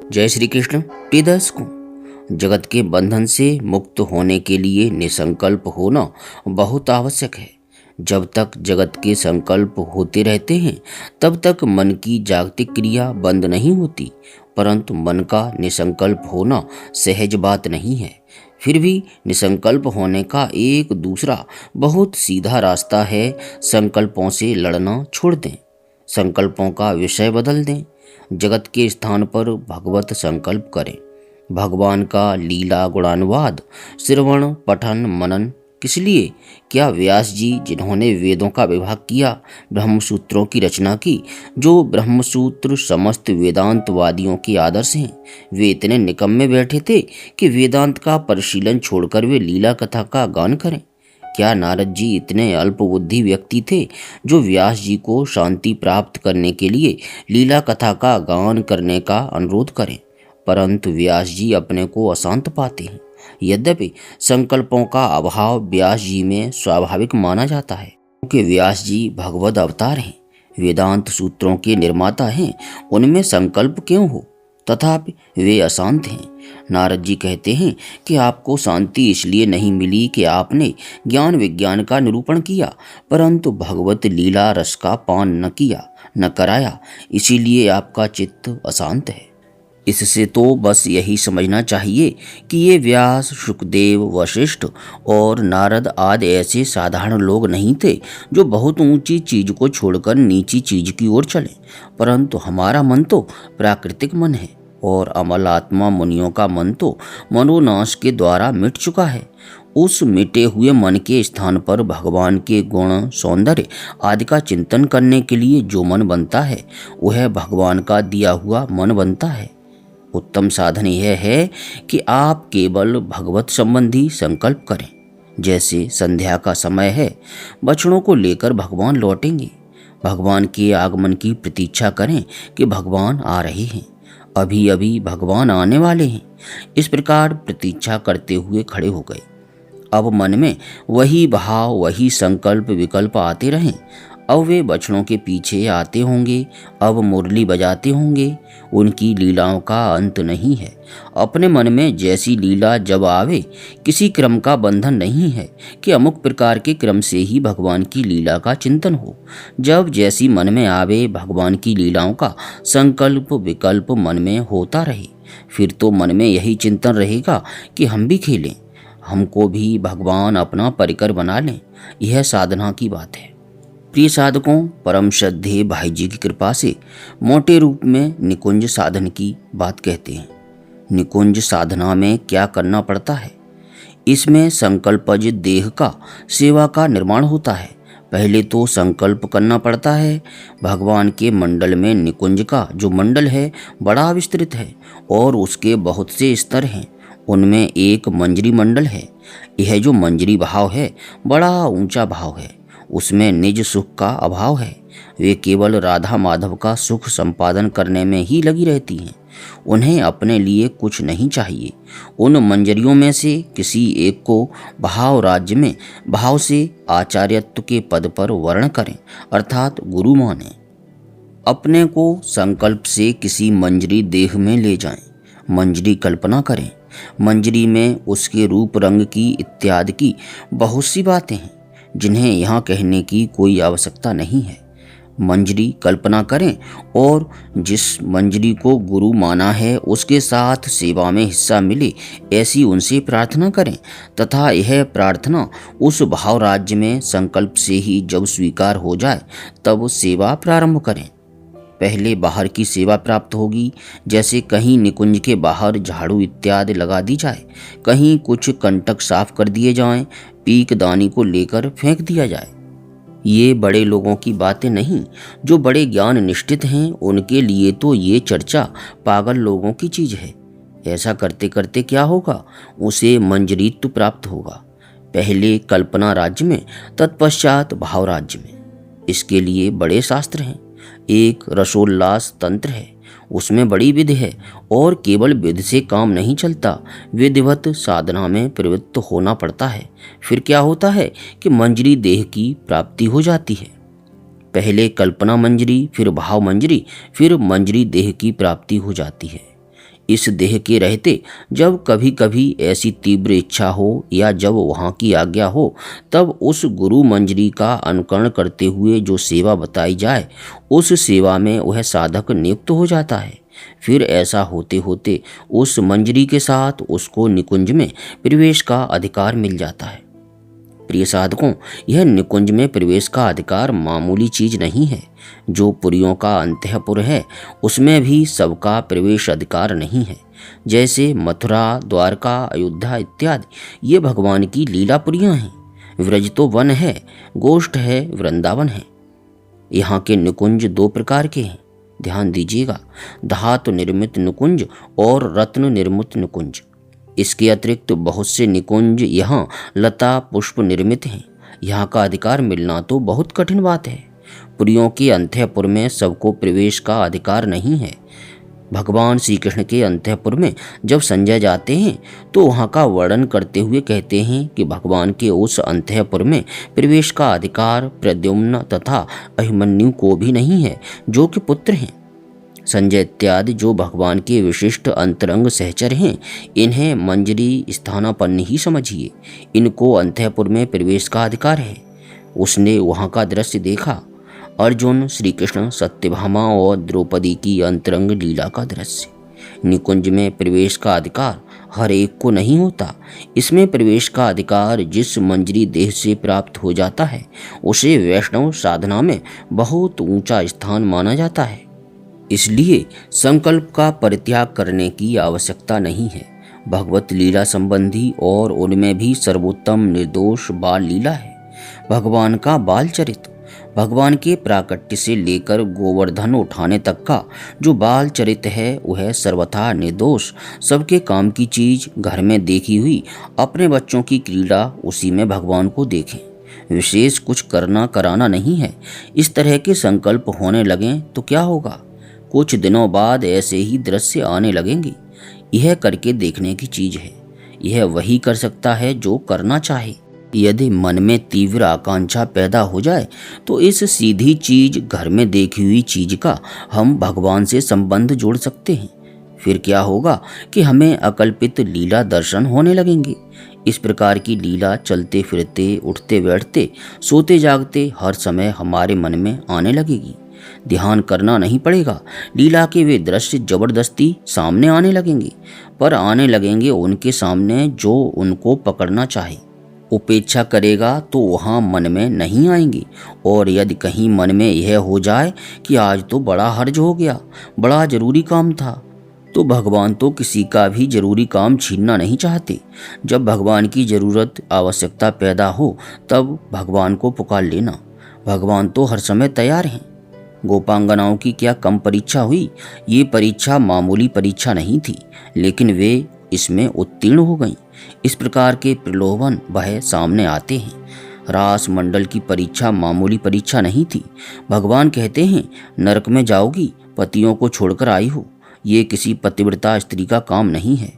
जय श्री कृष्ण। प्रिय दर्शकों, जगत के बंधन से मुक्त होने के लिए निसंकल्प होना बहुत आवश्यक है। जब तक जगत के संकल्प होते रहते हैं तब तक मन की जागतिक क्रिया बंद नहीं होती, परंतु मन का निसंकल्प होना सहज बात नहीं है। फिर भी निसंकल्प होने का एक दूसरा बहुत सीधा रास्ता है। संकल्पों से लड़ना छोड़ दें, संकल्पों का विषय बदल दें, जगत के स्थान पर भगवत संकल्प करें। भगवान का लीला गुणानुवाद श्रवण पठन मनन किस लिए? क्या व्यास जी जिन्होंने वेदों का विभाग किया, ब्रह्मसूत्रों की रचना की, जो ब्रह्मसूत्र समस्त वेदांतवादियों के आदर्श हैं, वे इतने निकम्मे बैठे थे कि वेदांत का परिशीलन छोड़कर वे लीला कथा का गान करें? क्या नारद जी इतने अल्पबुद्धि व्यक्ति थे जो व्यास जी को शांति प्राप्त करने के लिए लीला कथा का गान करने का अनुरोध करें? परंतु व्यास जी अपने को अशांत पाते हैं। यद्यपि संकल्पों का अभाव व्यास जी में स्वाभाविक माना जाता है, क्योंकि व्यास जी भगवद अवतार हैं, वेदांत सूत्रों के निर्माता हैं, उनमें संकल्प क्यों हो? तथापि वे अशांत हैं। नारद जी कहते हैं कि आपको शांति इसलिए नहीं मिली कि आपने ज्ञान विज्ञान का निरूपण किया, परंतु भगवत लीला रस का पान न किया, न कराया, इसीलिए आपका चित्त अशांत है। इससे तो बस यही समझना चाहिए कि ये व्यास, शुकदेव, वशिष्ठ और नारद आदि ऐसे साधारण लोग नहीं थे जो बहुत ऊंची चीज को छोड़कर नीची चीज की ओर चले, परंतु हमारा मन तो प्राकृतिक मन है और अमल आत्मा मुनियों का मन तो मनोनाश के द्वारा मिट चुका है। उस मिटे हुए मन के स्थान पर भगवान के गुण, सौंदर्य आदि का चिंतन करने के लिए जो मन बनता है वह भगवान का दिया हुआ मन बनता है। उत्तम साधन यह है कि आप केवल भगवत संबंधी संकल्प करें। जैसे संध्या का समय है, बछड़ों को लेकर भगवान लौटेंगे। भगवान के आगमन की प्रतीक्षा करें कि भगवान आ रहे हैं, अभी अभी भगवान आने वाले हैं। इस प्रकार प्रतीक्षा करते हुए खड़े हो गए। अब मन में वही भाव, वही संकल्प विकल्प आते रहें। अब वे बछड़ों के पीछे आते होंगे, अब मुरली बजाते होंगे। उनकी लीलाओं का अंत नहीं है। अपने मन में जैसी लीला जब आवे, किसी क्रम का बंधन नहीं है कि अमुक प्रकार के क्रम से ही भगवान की लीला का चिंतन हो। जब जैसी मन में आवे भगवान की लीलाओं का संकल्प विकल्प मन में होता रहे, फिर तो मन में यही चिंतन रहेगा कि हम भी खेलें, हमको भी भगवान अपना परिकर बना लें। यह साधना की बात है। प्रिय साधकों, परम श्रद्धेय भाई जी की कृपा से मोटे रूप में निकुंज साधन की बात कहते हैं। निकुंज साधना में क्या करना पड़ता है? इसमें संकल्पज देह का सेवा का निर्माण होता है। पहले तो संकल्प करना पड़ता है। भगवान के मंडल में निकुंज का जो मंडल है बड़ा विस्तृत है और उसके बहुत से स्तर हैं। उनमें एक मंजरी मंडल है। यह जो मंजरी भाव है बड़ा ऊंचा भाव है। उसमें निज सुख का अभाव है। वे केवल राधा माधव का सुख संपादन करने में ही लगी रहती हैं। उन्हें अपने लिए कुछ नहीं चाहिए। उन मंजरियों में से किसी एक को भाव राज्य में भाव से आचार्यत्व के पद पर वर्ण करें, अर्थात गुरु माने। अपने को संकल्प से किसी मंजरी देह में ले जाएं, मंजरी कल्पना करें। मंजरी में उसके रूप रंग की इत्यादि की बहुत सी बातें हैं जिन्हें यहाँ कहने की कोई आवश्यकता नहीं है। मंजरी कल्पना करें और जिस मंजरी को गुरु माना है उसके साथ सेवा में हिस्सा मिले, ऐसी उनसे प्रार्थना करें तथा यह प्रार्थना उस भाव राज्य में संकल्प से ही जब स्वीकार हो जाए तब सेवा प्रारंभ करें। पहले बाहर की सेवा प्राप्त होगी, जैसे कहीं निकुंज के बाहर झाड़ू इत्यादि लगा दी जाए, कहीं कुछ कंटक साफ कर दिए जाएं, पीक दानी को लेकर फेंक दिया जाए। ये बड़े लोगों की बातें नहीं, जो बड़े ज्ञान निष्ठित हैं उनके लिए तो ये चर्चा पागल लोगों की चीज है। ऐसा करते करते क्या होगा? उसे मंजरीत्व प्राप्त होगा। पहले कल्पना राज्य में, तत्पश्चात भाव राज्य में। इसके लिए बड़े शास्त्र हैं। एक रसोल्लास तंत्र है, उसमें बड़ी विधि है और केवल विधि से काम नहीं चलता, विधिवत साधना में प्रवृत्त होना पड़ता है। फिर क्या होता है कि मंजरी देह की प्राप्ति हो जाती है। पहले कल्पना मंजरी, फिर भाव मंजरी, फिर मंजरी देह की प्राप्ति हो जाती है। इस देह के रहते जब कभी कभी ऐसी तीव्र इच्छा हो या जब वहाँ की आज्ञा हो, तब उस गुरु मंजरी का अनुकरण करते हुए जो सेवा बताई जाए, उस सेवा में वह साधक नियुक्त हो जाता है। फिर ऐसा होते होते उस मंजरी के साथ उसको निकुंज में प्रवेश का अधिकार मिल जाता है। प्रिय साधकों, यह निकुंज में प्रवेश का अधिकार मामूली चीज नहीं है। जो पुरियों का अंतःपुर है, उसमें भी सबका प्रवेश अधिकार नहीं है। जैसे मथुरा, द्वारका, अयोध्या इत्यादि ये भगवान की लीलापुरियां हैं। व्रज तो वन है, गोष्ठ है, वृंदावन है। यहाँ के निकुंज दो प्रकार के हैं, ध्यान दीजिएगा, धातु निर्मित निकुंज और रत्न निर्मित निकुंज। इसके अतिरिक्त बहुत से निकुंज यहाँ लता पुष्प निर्मित हैं। यहाँ का अधिकार मिलना तो बहुत कठिन बात है। पुरियों के अंतःपुर में सबको प्रवेश का अधिकार नहीं है। भगवान श्री कृष्ण के अंतःपुर में जब संजय जाते हैं तो वहाँ का वर्णन करते हुए कहते हैं कि भगवान के उस अंतःपुर में प्रवेश का अधिकार प्रद्युम्न तथा अभिमन्यु को भी नहीं है, जो कि पुत्र हैं। संजय इत्यादि जो भगवान के विशिष्ट अंतरंग सहचर हैं, इन्हें मंजरी स्थानापन्न ही समझिए। इनको अंतःपुर में प्रवेश का अधिकार है। उसने वहाँ का दृश्य देखा, अर्जुन, श्री कृष्ण, सत्यभामा और द्रौपदी की अंतरंग लीला का दृश्य। निकुंज में प्रवेश का अधिकार हर एक को नहीं होता। इसमें प्रवेश का अधिकार जिस मंजरी देह से प्राप्त हो जाता है, उसे वैष्णव साधना में बहुत ऊंचा स्थान माना जाता है। इसलिए संकल्प का परित्याग करने की आवश्यकता नहीं है। भगवत लीला संबंधी और उनमें भी सर्वोत्तम निर्दोष बाल लीला है। भगवान का बाल चरित्र, भगवान के प्राकट्य से लेकर गोवर्धन उठाने तक का जो बाल चरित्र है, वह सर्वथा निर्दोष, सबके काम की चीज, घर में देखी हुई अपने बच्चों की क्रीड़ा, उसी में भगवान को देखें। विशेष कुछ करना कराना नहीं है। इस तरह के संकल्प होने लगें तो क्या होगा? कुछ दिनों बाद ऐसे ही दृश्य आने लगेंगे। यह करके देखने की चीज है। यह वही कर सकता है जो करना चाहे। यदि मन में तीव्र आकांक्षा पैदा हो जाए तो इस सीधी चीज, घर में देखी हुई चीज का हम भगवान से संबंध जोड़ सकते हैं। फिर क्या होगा कि हमें अकल्पित लीला दर्शन होने लगेंगे। इस प्रकार की लीला चलते फिरते, उठते बैठते, सोते जागते हर समय हमारे मन में आने लगेगी। ध्यान करना नहीं पड़ेगा। लीला के वे दृश्य जबरदस्ती सामने आने लगेंगे, पर आने लगेंगे उनके सामने जो उनको पकड़ना चाहे। उपेक्षा करेगा तो वहाँ मन में नहीं आएंगे। और यदि कहीं मन में यह हो जाए कि आज तो बड़ा हर्ज हो गया, बड़ा जरूरी काम था, तो भगवान तो किसी का भी जरूरी काम छीनना नहीं चाहते। जब भगवान की जरूरत, आवश्यकता पैदा हो, तब भगवान को पुकार लेना। भगवान तो हर समय तैयार हैं। गोपांगनाओं की क्या कम परीक्षा हुई? ये परीक्षा मामूली परीक्षा नहीं थी, लेकिन वे इसमें उत्तीर्ण हो गईं। इस प्रकार के प्रलोभन भय सामने आते हैं। रास मंडल की परीक्षा मामूली परीक्षा नहीं थी। भगवान कहते हैं, नरक में जाओगी, पतियों को छोड़कर आई हो। ये किसी पतिव्रता स्त्री का काम नहीं है।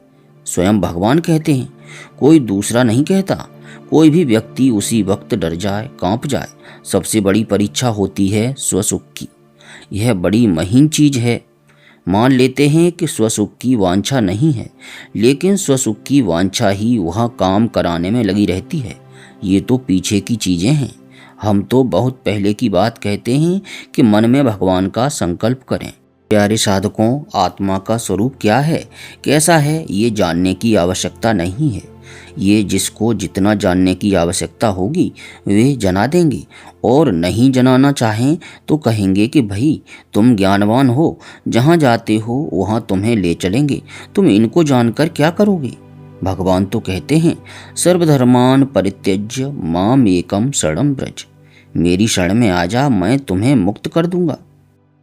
स्वयं भगवान कहते हैं, कोई दूसरा नहीं कहता। कोई भी व्यक्ति उसी वक्त डर जाए, कांप जाए। सबसे बड़ी परीक्षा होती है स्वसुख की। यह बड़ी महीन चीज है। मान लेते हैं कि स्वसुख की वांछा नहीं है, लेकिन स्वसुख की वांछा ही वह काम कराने में लगी रहती है। ये तो पीछे की चीजें हैं। हम तो बहुत पहले की बात कहते हैं कि मन में भगवान का संकल्प करें। प्यारे साधकों, आत्मा का स्वरूप क्या है, कैसा है, ये जानने की आवश्यकता नहीं है। ये जिसको जितना जानने की आवश्यकता होगी वे जना देंगे, और नहीं जनाना चाहें तो कहेंगे कि भाई तुम ज्ञानवान हो, जहाँ जाते हो वहाँ तुम्हें ले चलेंगे, तुम इनको जानकर क्या करोगे। भगवान तो कहते हैं, सर्वधर्मान परित्यज्य माम एकम शरणं व्रज। मेरी शरण में आ जा, मैं तुम्हें मुक्त कर दूंगा।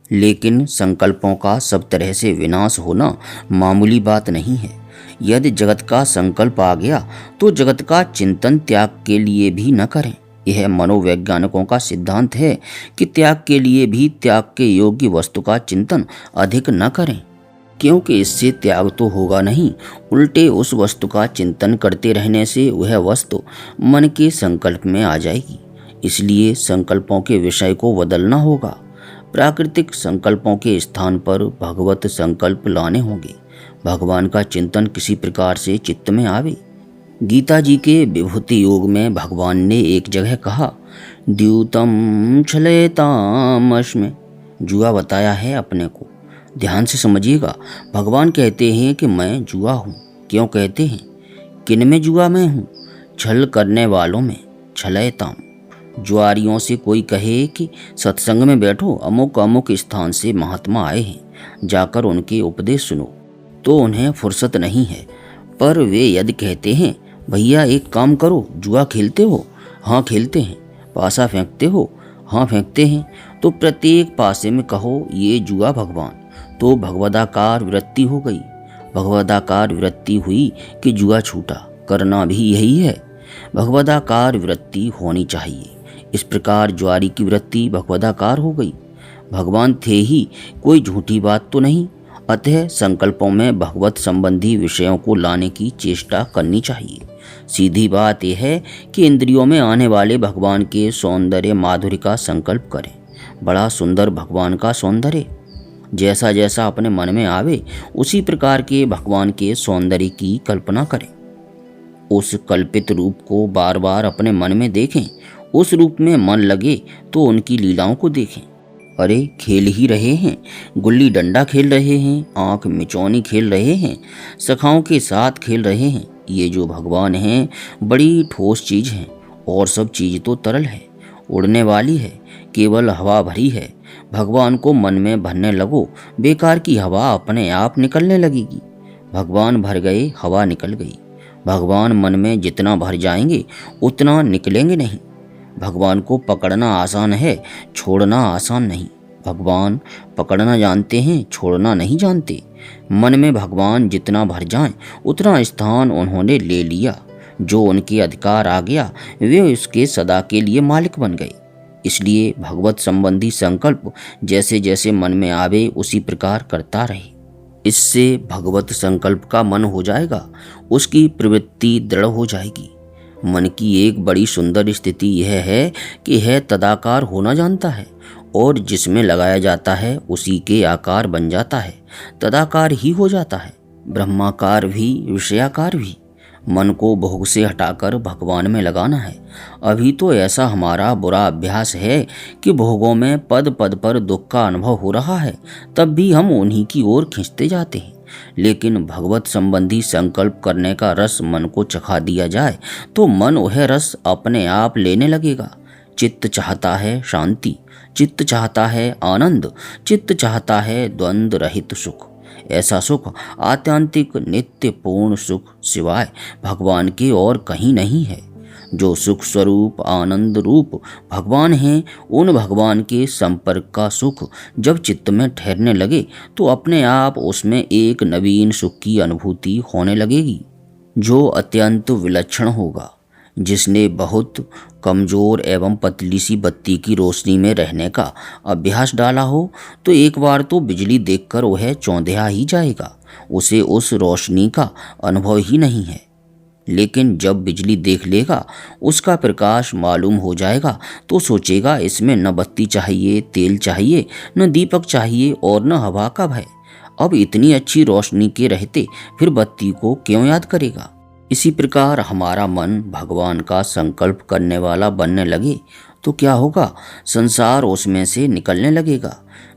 लेकिन संकल्पों का सब तरह से विनाश होना मामूली बात नहीं है। यदि जगत का संकल्प आ गया तो जगत का चिंतन त्याग के लिए भी न करें। यह मनोवैज्ञानिकों का सिद्धांत है कि त्याग के लिए भी त्याग के योग्य वस्तु का चिंतन अधिक न करें, क्योंकि इससे त्याग तो होगा नहीं, उल्टे उस वस्तु का चिंतन करते रहने से वह वस्तु मन के संकल्प में आ जाएगी। इसलिए संकल्पों के विषय को बदलना होगा। प्राकृतिक संकल्पों के स्थान पर भगवत संकल्प लाने होंगे। भगवान का चिंतन किसी प्रकार से चित्त में आवे। गीता जी के विभूति योग में भगवान ने एक जगह कहा, द्यूतम छलेतामस्मि, जुआ बताया है अपने को। ध्यान से समझिएगा, भगवान कहते हैं कि मैं जुआ हूँ। क्यों कहते हैं? किन में जुआ मैं हूँ? छल करने वालों में, छलेताम। जुआरियों से कोई कहे कि सत्संग में बैठो, अमुक अमुक स्थान से महात्मा आए हैं, जाकर उनके उपदेश सुनो, तो उन्हें फुर्सत नहीं है। पर वे यदि कहते हैं, भैया एक काम करो, जुआ खेलते हो? हाँ खेलते हैं। पासा फेंकते हो? हाँ फेंकते हैं। तो प्रत्येक पासे में कहो ये जुआ भगवान, तो भगवदाकार वृत्ति हो गई। भगवदाकार वृत्ति हुई कि जुआ छूटा। करना भी यही है, भगवदाकार वृत्ति होनी चाहिए। इस प्रकार जुआरी की वृत्ति भगवदाकार हो गई। भगवान थे ही, कोई झूठी बात तो नहीं। अतः संकल्पों में भगवत संबंधी विषयों को लाने की चेष्टा करनी चाहिए। सीधी बात यह है कि इंद्रियों में आने वाले भगवान के सौंदर्य माधुर्य का संकल्प करें। बड़ा सुंदर भगवान का सौंदर्य, जैसा जैसा अपने मन में आवे उसी प्रकार के भगवान के सौंदर्य की कल्पना करें। उस कल्पित रूप को बार बार अपने मन में देखें। उस रूप में मन लगे तो उनकी लीलाओं को देखें। अरे खेल ही रहे हैं, गुल्ली डंडा खेल रहे हैं, आंख मिचौनी खेल रहे हैं, सखाओं के साथ खेल रहे हैं। ये जो भगवान हैं बड़ी ठोस चीज़ हैं, और सब चीज़ तो तरल है, उड़ने वाली है, केवल हवा भरी है। भगवान को मन में भरने लगो, बेकार की हवा अपने आप निकलने लगेगी। भगवान भर गए, हवा निकल गई। भगवान मन में जितना भर जाएंगे उतना निकलेंगे नहीं। भगवान को पकड़ना आसान है, छोड़ना आसान नहीं। भगवान पकड़ना जानते हैं, छोड़ना नहीं जानते। मन में भगवान जितना भर जाएं उतना स्थान उन्होंने ले लिया। जो उनके अधिकार आ गया वे उसके सदा के लिए मालिक बन गए। इसलिए भगवत संबंधी संकल्प जैसे जैसे मन में आवे उसी प्रकार करता रहे। इससे भगवत संकल्प का मन हो जाएगा, उसकी प्रवृत्ति दृढ़ हो जाएगी। मन की एक बड़ी सुंदर स्थिति यह है कि यह तदाकार होना जानता है, और जिसमें लगाया जाता है उसी के आकार बन जाता है, तदाकार ही हो जाता है। ब्रह्माकार भी, विषयाकार भी। मन को भोग से हटाकर भगवान में लगाना है। अभी तो ऐसा हमारा बुरा अभ्यास है कि भोगों में पद पद पर दुख का अनुभव हो रहा है, तब भी हम उन्हीं की ओर खींचते जाते हैं। लेकिन भगवत संबंधी संकल्प करने का रस मन को चखा दिया जाए तो मन वह रस अपने आप लेने लगेगा। चित्त चाहता है शांति, चित्त चाहता है आनंद, चित्त चाहता है द्वंद्व रहित सुख। ऐसा सुख आत्यांतिक नित्य पूर्ण सुख सिवाय भगवान के और कहीं नहीं है। जो सुख स्वरूप आनंद रूप भगवान हैं, उन भगवान के संपर्क का सुख जब चित्त में ठहरने लगे तो अपने आप उसमें एक नवीन सुख की अनुभूति होने लगेगी, जो अत्यंत विलक्षण होगा। जिसने बहुत कमजोर एवं पतली सी बत्ती की रोशनी में रहने का अभ्यास डाला हो तो एक बार तो बिजली देखकर वह चौंधिया ही जाएगा, उसे उस रोशनी का अनुभव ही नहीं है। लेकिन जब बिजली देख लेगा, उसका प्रकाश मालूम हो जाएगा, तो सोचेगा इसमें न बत्ती चाहिए, तेल चाहिए, न दीपक चाहिए और न हवा का भय। अब इतनी अच्छी रोशनी के रहते फिर बत्ती को क्यों याद करेगा। इसी प्रकार हमारा मन भगवान का संकल्प करने वाला बनने लगे तो क्या होगा, संसार उसमें से निकलने लगेगा।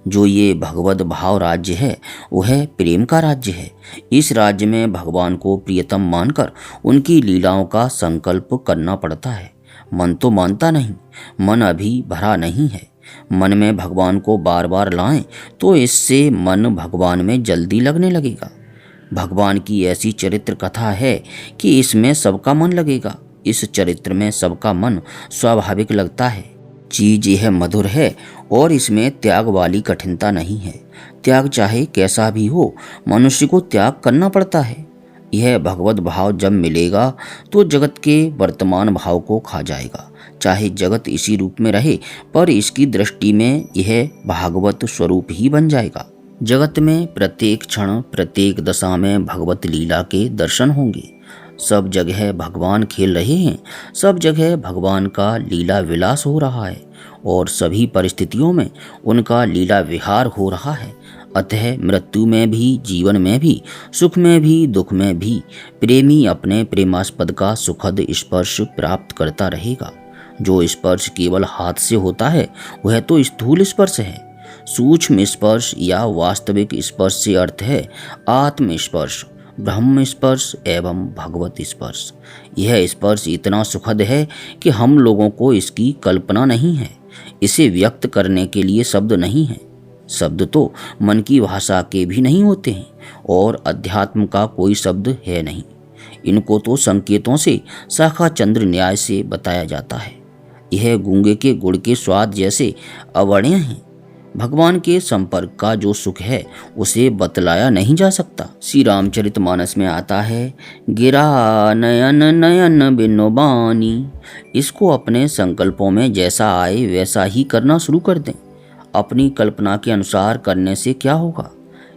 जो ये भगवत भाव राज्य है वह प्रेम का राज्य है। इस राज्य में भगवान को प्रियतम मानकर उनकी लीलाओं का संकल्प करना पड़ता है। मन तो मानता नहीं, मन अभी भरा नहीं है। मन में भगवान को बार बार लाएं तो इससे मन भगवान में जल्दी लगने लगेगा। भगवान की ऐसी चरित्र कथा है कि इसमें सबका मन लगेगा। इस चरित्र में सबका मन स्वाभाविक लगता है। चीज यह मधुर है और इसमें त्याग वाली कठिनता नहीं है। त्याग चाहे कैसा भी हो, मनुष्य को त्याग करना पड़ता है। यह भगवत भाव जब मिलेगा तो जगत के वर्तमान भाव को खा जाएगा। चाहे जगत इसी रूप में रहे, पर इसकी दृष्टि में यह भागवत स्वरूप ही बन जाएगा। जगत में प्रत्येक क्षण प्रत्येक दशा में भगवत लीला के दर्शन होंगे। सब जगह भगवान खेल रहे हैं, सब जगह भगवान का लीला विलास हो रहा है और सभी परिस्थितियों में उनका लीला विहार हो रहा है। अतः मृत्यु में भी, जीवन में भी, सुख में भी, दुख में भी प्रेमी अपने प्रेमास्पद का सुखद स्पर्श प्राप्त करता रहेगा। जो स्पर्श केवल हाथ से होता है वह तो स्थूल स्पर्श है। सूक्ष्म स्पर्श या वास्तविक स्पर्श से अर्थ है आत्म स्पर्श, ब्रह्म स्पर्श एवं भगवत स्पर्श। यह स्पर्श इतना सुखद है कि हम लोगों को इसकी कल्पना नहीं है। इसे व्यक्त करने के लिए शब्द नहीं है। शब्द तो मन की भाषा के भी नहीं होते हैं और अध्यात्म का कोई शब्द है नहीं। इनको तो संकेतों से, शाखा चंद्र न्याय से बताया जाता है। यह गूंगे के गुड़ के स्वाद जैसे अवर्ण्य हैं। भगवान के संपर्क का जो सुख है उसे बतलाया नहीं जा सकता। श्री रामचरितमानस में आता है, गिरा नयन नयन बिनु बानी। इसको अपने संकल्पों में जैसा आए वैसा ही करना शुरू कर दें। अपनी कल्पना के अनुसार करने से क्या होगा?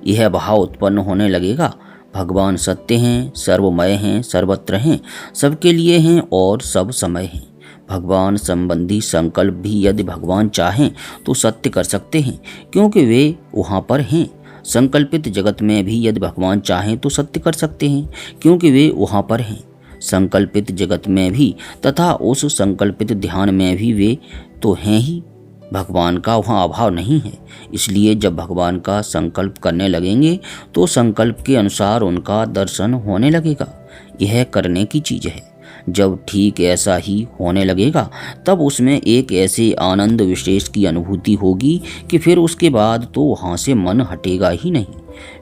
यह भाव उत्पन्न होने लगेगा, भगवान सत्य हैं, सर्वमय हैं, सर्वत्र हैं, सबके लिए हैं और सब समय हैं। भगवान संबंधी संकल्प भी यदि भगवान चाहें तो सत्य कर सकते हैं, क्योंकि वे वहाँ पर हैं। संकल्पित जगत में भी यदि भगवान चाहें तो सत्य कर सकते हैं, क्योंकि वे वहाँ पर हैं। संकल्पित जगत में भी तथा उस संकल्पित ध्यान में भी वे तो हैं ही। भगवान का वहाँ अभाव नहीं है। इसलिए जब भगवान का संकल्प करने लगेंगे तो संकल्प के अनुसार उनका दर्शन होने लगेगा। यह करने की चीज़ है। जब ठीक ऐसा ही होने लगेगा तब उसमें एक ऐसे आनंद विशेष की अनुभूति होगी कि फिर उसके बाद तो वहाँ से मन हटेगा ही नहीं।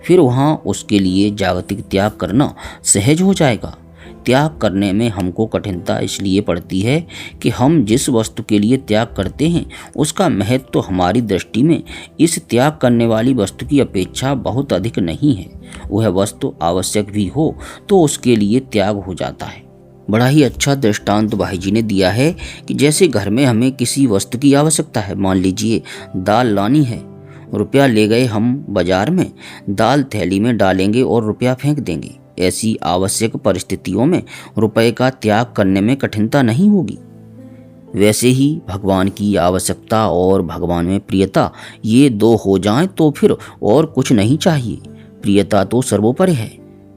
फिर वहाँ उसके लिए जागतिक त्याग करना सहज हो जाएगा। त्याग करने में हमको कठिनता इसलिए पड़ती है कि हम जिस वस्तु के लिए त्याग करते हैं उसका महत्व तो हमारी दृष्टि में इस त्याग करने वाली वस्तु की अपेक्षा बहुत अधिक नहीं है। वह वस्तु आवश्यक भी हो तो उसके लिए त्याग हो जाता है। बड़ा ही अच्छा दृष्टांत भाई जी ने दिया है कि जैसे घर में हमें किसी वस्तु की आवश्यकता है। मान लीजिए दाल लानी है, रुपया ले गए हम बाजार में, दाल थैली में डालेंगे और रुपया फेंक देंगे। ऐसी आवश्यक परिस्थितियों में रुपए का त्याग करने में कठिनता नहीं होगी। वैसे ही भगवान की आवश्यकता और भगवान में प्रियता, ये दो हो जाएं तो फिर और कुछ नहीं चाहिए। प्रियता तो सर्वोपरि है।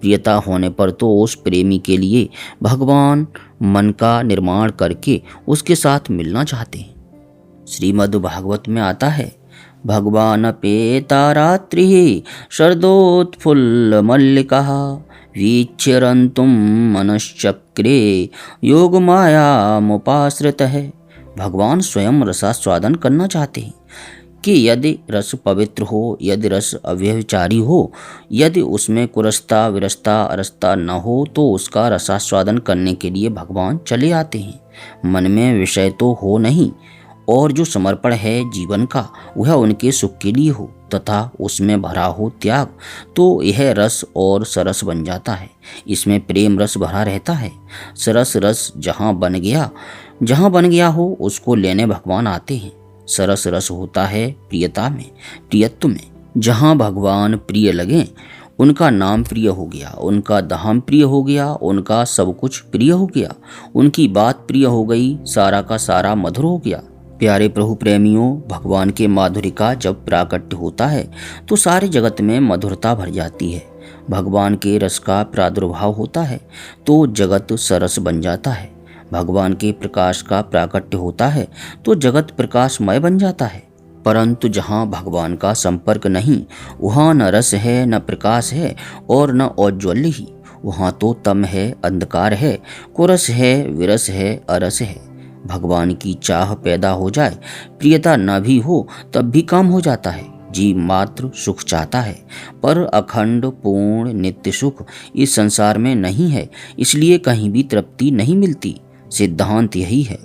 प्रियता होने पर तो उस प्रेमी के लिए भगवान मन का निर्माण करके उसके साथ मिलना चाहते हैं। श्रीमद् भागवत में आता है, भगवान पेता रात्रि शरदोत्फुल्ल मल्लिका वीच्यरन्तुम मनश्चक्रे योग माया मुपाश्रित है। भगवान स्वयं रसास्वादन करना चाहते हैं कि यदि रस पवित्र हो, यदि रस अव्यभिचारी हो, यदि उसमें कुरसता विरसता अरसता न हो तो उसका रसास्वादन करने के लिए भगवान चले आते हैं। मन में विषय तो हो नहीं और जो समर्पण है जीवन का वह उनके सुख के लिए हो तथा उसमें भरा हो त्याग, तो यह रस और सरस बन जाता है। इसमें प्रेम रस भरा रहता है। सरस रस जहाँ बन गया हो उसको लेने भगवान आते हैं। सरस रस होता है प्रियता में, प्रियत्व में। जहाँ भगवान प्रिय लगे उनका नाम प्रिय हो गया, उनका धाम प्रिय हो गया, उनका सब कुछ प्रिय हो गया, उनकी बात प्रिय हो गई, सारा का सारा मधुर हो गया। प्यारे प्रभु प्रेमियों, भगवान के माधुर्य का जब प्राकट्य होता है तो सारे जगत में मधुरता भर जाती है। भगवान के रस का प्रादुर्भाव होता है तो जगत सरस बन जाता है। भगवान के प्रकाश का प्राकट्य होता है तो जगत प्रकाशमय बन जाता है। परंतु जहाँ भगवान का संपर्क नहीं, वहाँ न रस है, न प्रकाश है और न औज्ज्वल्य ही। वहाँ तो तम है, अंधकार है, कुरस है, विरस है, अरस है। भगवान की चाह पैदा हो जाए, प्रियता न भी हो तब भी काम हो जाता है। जीव मात्र सुख चाहता है, पर अखंड पूर्ण नित्य सुख इस संसार में नहीं है, इसलिए कहीं भी तृप्ति नहीं मिलती। सिद्धांत यही है।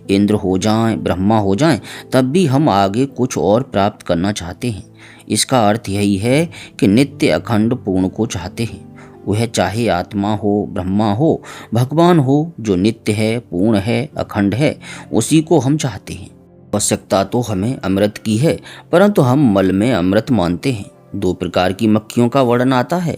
इंद्र हो जाएं, ब्रह्मा हो जाएं, तब भी हम आगे कुछ और प्राप्त करना चाहते हैं। इसका अर्थ यही है कि नित्य अखंड पूर्ण को चाहते हैं। वह चाहे आत्मा हो, ब्रह्मा हो, भगवान हो, जो नित्य है, पूर्ण है, अखंड है, उसी को हम चाहते हैं। आवश्यकता तो हमें अमृत की है, परंतु हम मल में अमृत मानते हैं। 2 प्रकार की मक्खियों का वर्णन आता है।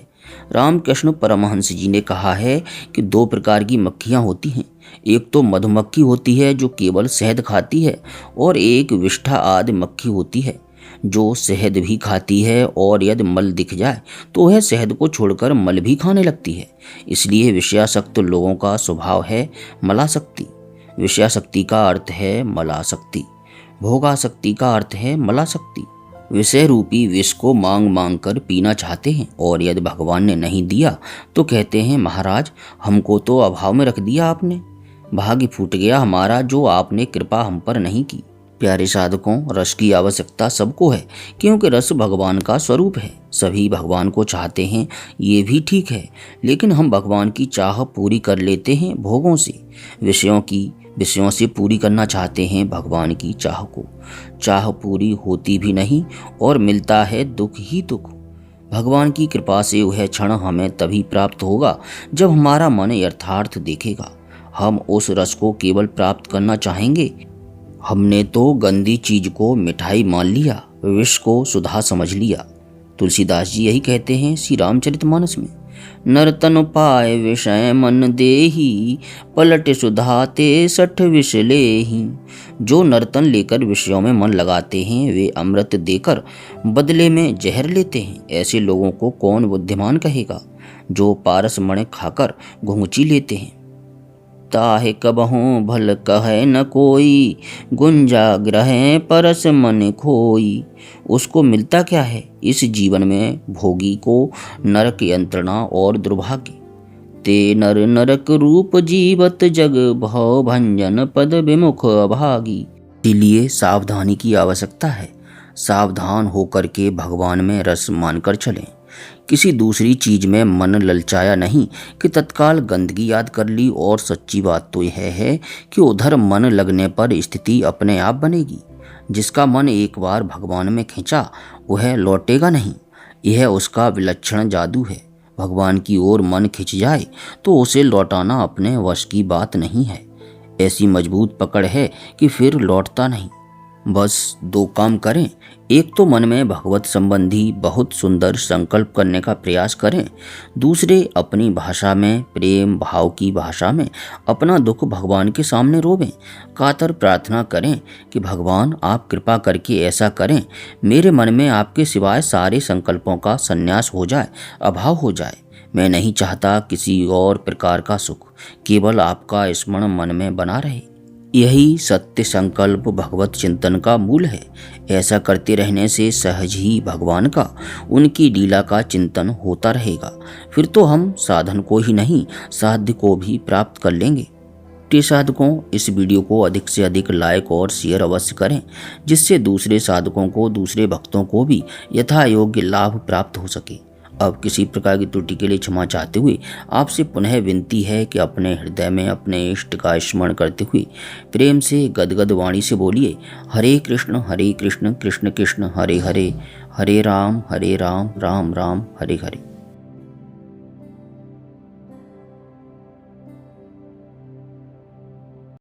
रामकृष्ण परमहंस जी ने कहा है कि 2 प्रकार की मक्खियाँ होती हैं। एक तो मधुमक्खी होती है जो केवल शहद खाती है, और एक विष्ठा आदि मक्खी होती है जो शहद भी खाती है और यदि मल दिख जाए तो वह शहद को छोड़कर मल भी खाने लगती है। इसलिए विषयासक्त लोगों का स्वभाव है मलासक्ति। विषयासक्ति का अर्थ है मलासक्ति। भोगासक्ति का अर्थ है मलासक्ति। विषय रूपी विष को मांग मांग कर पीना चाहते हैं और यदि भगवान ने नहीं दिया तो कहते हैं महाराज हमको तो अभाव में रख दिया आपने, भाग्य फूट गया हमारा जो आपने कृपा हम पर नहीं की। प्यारे साधकों, रस की आवश्यकता सबको है क्योंकि रस भगवान का स्वरूप है। सभी भगवान को चाहते हैं, ये भी ठीक है, लेकिन हम भगवान की चाह पूरी कर लेते हैं भोगों से। विषयों से पूरी करना चाहते हैं भगवान की चाह को। चाह पूरी होती भी नहीं और मिलता है दुख ही दुख। भगवान की कृपा से वह क्षण हमें तभी प्राप्त होगा जब हमारा मन यथार्थ देखेगा। हम उस रस को केवल प्राप्त करना चाहेंगे। हमने तो गंदी चीज को मिठाई मान लिया, विष को सुधा समझ लिया। तुलसीदास जी यही कहते हैं श्री रामचरितमानस में, नर्तन पाए विषय मन देही, पलट सुधाते सठ विष लेही। जो नर्तन लेकर विषयों में मन लगाते हैं वे अमृत देकर बदले में जहर लेते हैं। ऐसे लोगों को कौन बुद्धिमान कहेगा जो पारस मण खाकर घुंघची लेते हैं। ताहे कबहूँ भल कहे न कोई, गुंजाग्रह परस मन खोई। उसको मिलता क्या है इस जीवन में भोगी को, नरक यंत्रणा और दुर्भाग्य। ते नर नरक रूप जीवत जग, भव भंजन पद विमुख अभागी। इसीलिए सावधानी की आवश्यकता है। सावधान होकर के भगवान में रस मानकर चलें। किसी दूसरी चीज में मन ललचाया नहीं कि तत्काल गंदगी याद कर ली। और सच्ची बात तो यह है कि उधर मन लगने पर स्थिति अपने आप बनेगी। जिसका मन एक बार भगवान में खिंचा वह लौटेगा नहीं। यह उसका विलक्षण जादू है। भगवान की ओर मन खिंच जाए तो उसे लौटाना अपने वश की बात नहीं है। ऐसी मजबूत पकड़ है कि फिर लौटता नहीं। बस दो काम करें, एक तो मन में भगवत संबंधी बहुत सुंदर संकल्प करने का प्रयास करें, दूसरे अपनी भाषा में, प्रेम भाव की भाषा में अपना दुख भगवान के सामने रोवें। कातर प्रार्थना करें कि भगवान आप कृपा करके ऐसा करें, मेरे मन में आपके सिवाय सारे संकल्पों का संन्यास हो जाए, अभाव हो जाए। मैं नहीं चाहता किसी और प्रकार का सुख, केवल आपका स्मरण मन में बना रहे। यही सत्य संकल्प भगवत चिंतन का मूल है। ऐसा करते रहने से सहज ही भगवान का, उनकी लीला का चिंतन होता रहेगा। फिर तो हम साधन को ही नहीं साध्य को भी प्राप्त कर लेंगे। प्रिय साधकों, इस वीडियो को अधिक से अधिक लाइक और शेयर अवश्य करें, जिससे दूसरे साधकों को, दूसरे भक्तों को भी यथा योग्य लाभ प्राप्त हो सके। अब किसी प्रकार की त्रुटि के लिए क्षमा चाहते हुए आपसे पुनः विनती है कि अपने हृदय में अपने इष्ट का स्मरण करते हुए प्रेम से गदगद वाणी से बोलिए, हरे कृष्ण कृष्ण कृष्ण हरे हरे, हरे राम राम राम हरे हरे।